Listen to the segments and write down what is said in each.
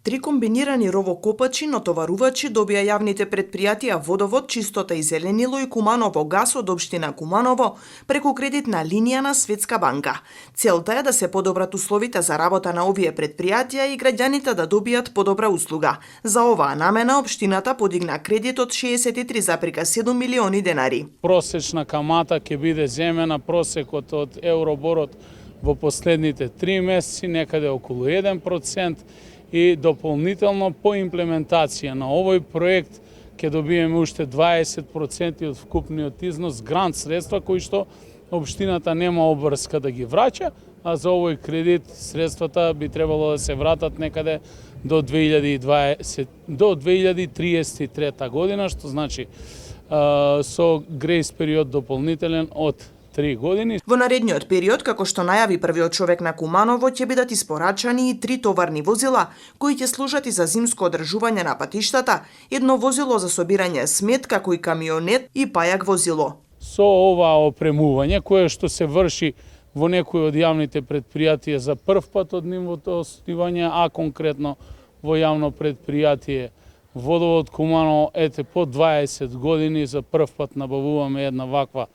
3 комбинирани ровокопачи, натоварувачи добија јавните предпријатија Водовод, Чистота и зеленило и Куманово газ од општина Куманово преку кредитна линија на Светска банка. Целта е да се подобрат условите за работа на овие предпријатија и граѓаните да добијат подобра услуга. За оваа намена општината подигна кредит од 63,7 милиони денари. Просечна камата ќе биде земена просекот од Евроборот во последните 3 месеци, некаде околу 1%, и дополнително по имплементација на овој проект ќе добиеме уште 20% од вкупниот износ грант средства кои што општината нема обврска да ги враќа, а за овој кредит средствата би требало да се вратат некаде до 2033 година, што значи со грејс период дополнителен од 3 години. Во наредниот период, како што најави првиот човек на Куманово, ќе бидат испорачани и 3 товарни возила кои ќе служат и за зимско одржување на патиштата, едно возило за собирање смет, како и камионет и пајак возило. Со ова опремување, кое што се врши во некои од јавните предпријатија за прв пат од нивото основање, а конкретно во јавно предпријатие Водовод Куманово, по 20 години за прв пат набавуваме една ваква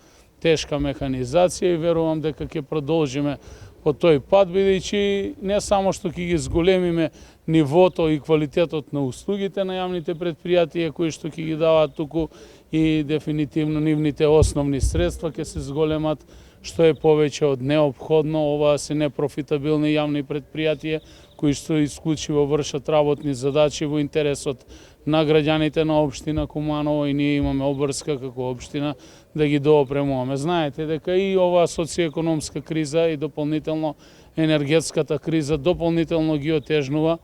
тешка механизација и верувам дека ќе продолжиме по тој пат, бидејќи не само што ќе ги зголемиме нивото и квалитетот на услугите на јавните предпријатија кои што ќе ги даваат туку и дефинитивно нивните основни средства ќе се зголемат, што е повеќе од неопходно. Ова се непрофитабилни јавни предпријатија кои што исклучиво вршат работни задачи во интересот на граѓаните на општина Куманово и ние имаме обврска како општина да ги доопремуваме. Знаете дека и оваа социјекономска криза и дополнително енергетската криза дополнително ги отежнува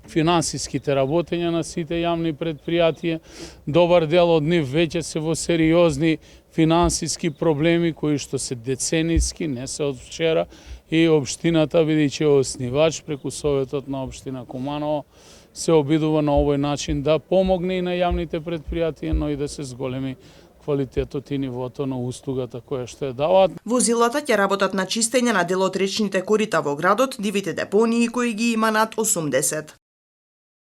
финансиските работења на сите јавни предпријатија. Добар дел од нив веќе се во сериозни финансиски проблеми кои што се децениски, не се од вчера, и општината, бидејќи е оснивач преку Советот на општина Куманово, се обидува на овој начин да помогне и на јавните предпријатија, но и да се зголеми квалитетот и нивото на услугата која што ја даваат. Возилата ќе работат на чистење на дел од речните корита во градот, дивите депонии кои ги има над 80.